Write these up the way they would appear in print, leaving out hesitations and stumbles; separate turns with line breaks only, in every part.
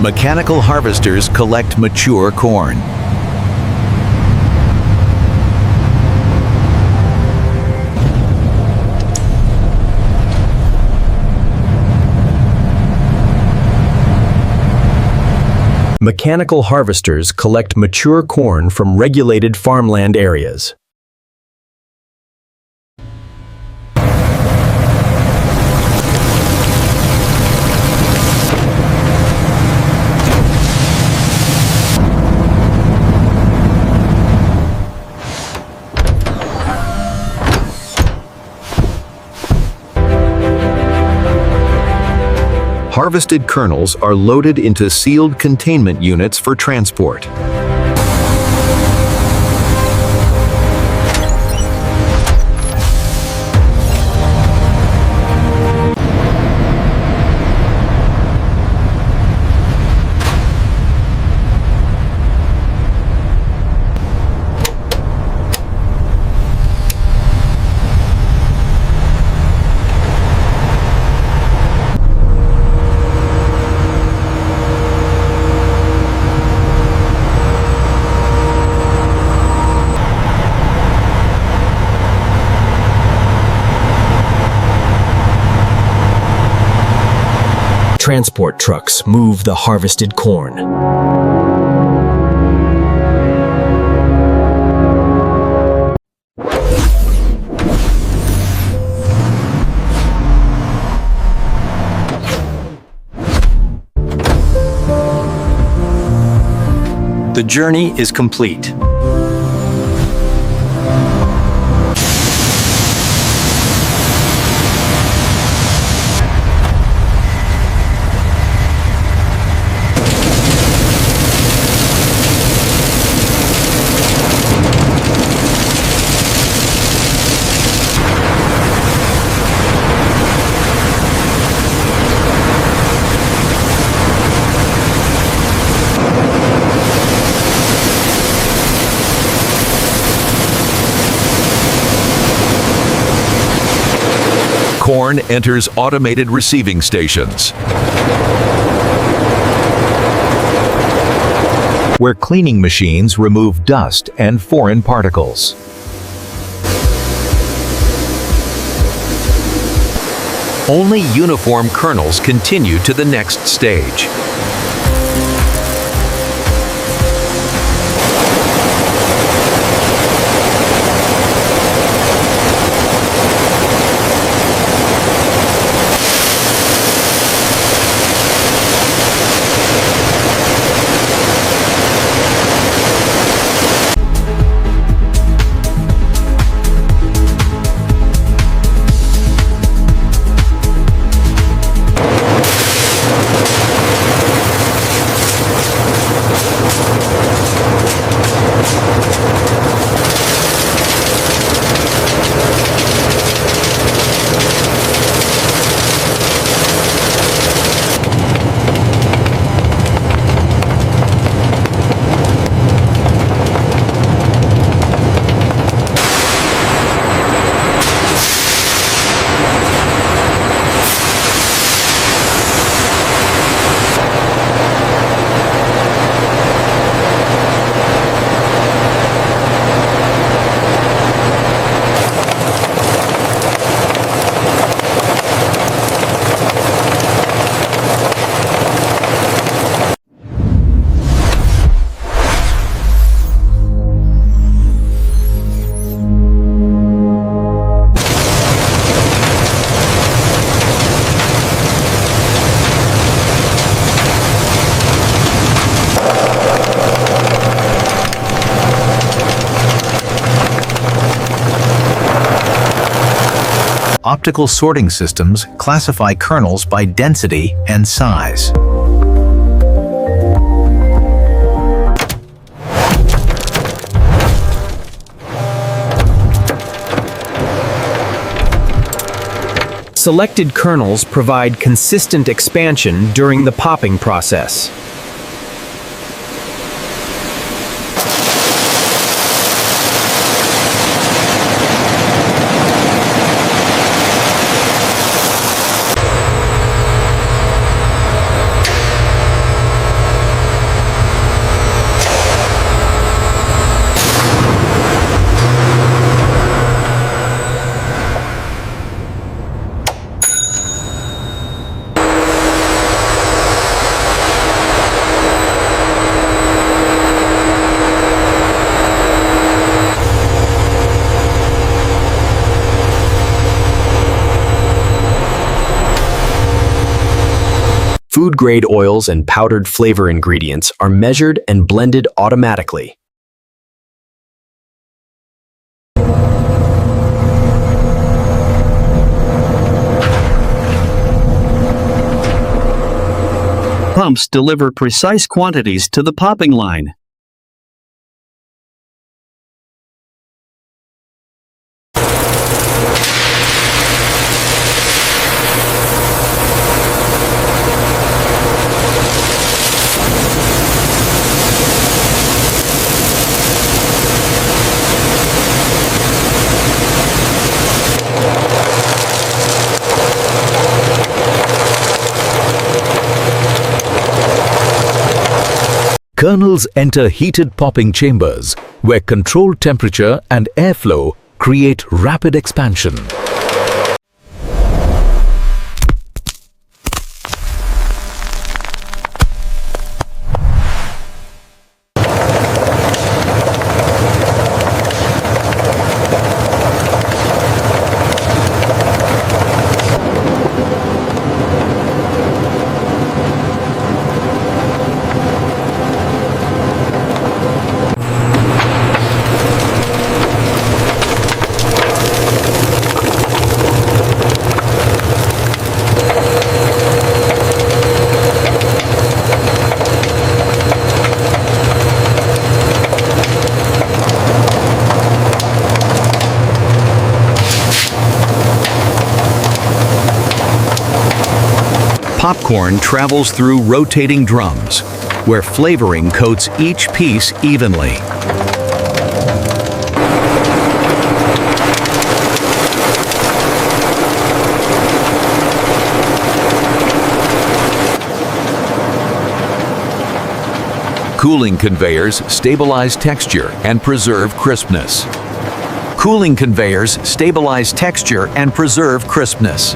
Mechanical harvesters collect mature corn.
Mechanical harvesters collect mature corn from regulated farmland areas.
Harvested kernels are loaded into sealed containment units for transport.
Transport trucks move the harvested corn.
The journey is complete. Corn enters automated receiving stations, where cleaning machines remove dust and foreign particles. Only uniform kernels continue to the next stage. Optical sorting systems classify kernels by density and size.
Selected kernels provide consistent expansion during the popping process. Food-grade oils and powdered flavor ingredients are measured and blended automatically.
Pumps deliver precise quantities to the popping line.
Kernels enter heated popping chambers, where controlled temperature and airflow create rapid expansion.
Popcorn travels through rotating drums, where flavoring coats each piece evenly.
Cooling conveyors stabilize texture and preserve crispness. Cooling conveyors stabilize texture and preserve crispness.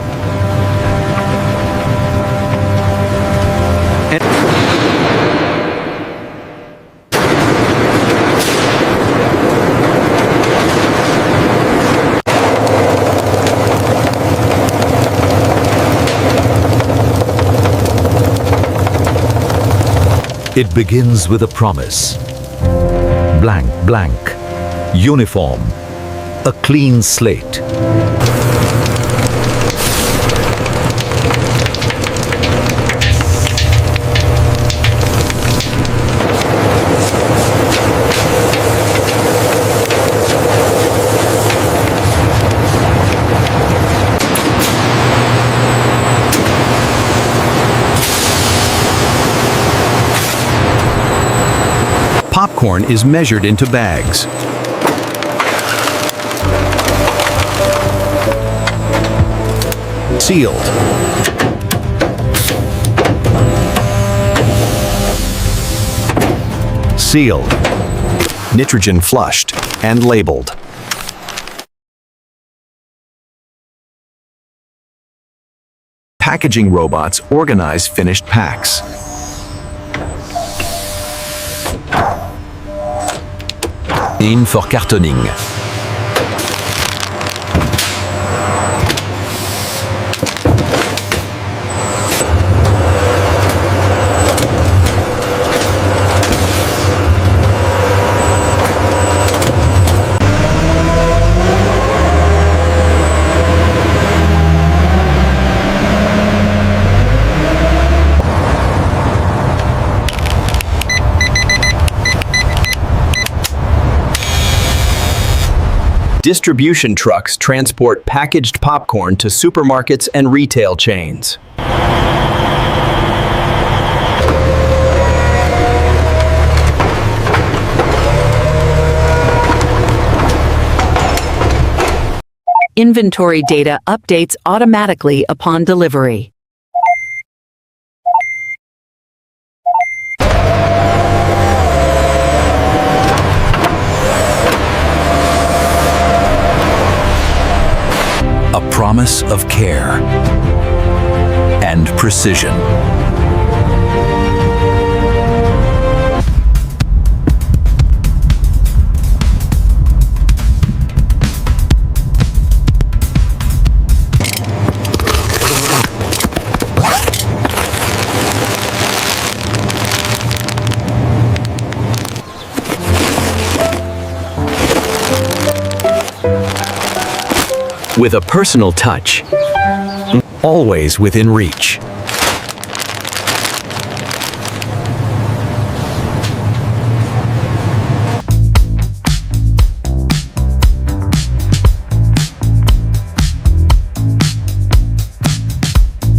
It begins with a promise. Blank, blank. Uniform. A clean slate.
Popcorn is measured into bags. Sealed. Sealed.
Nitrogen flushed and labeled. Packaging robots organize finished packs.
In for cartoning.
Distribution trucks transport packaged popcorn to supermarkets and retail chains.
Inventory data updates automatically upon delivery.
A promise of care and precision.
with a personal touch. Always within reach.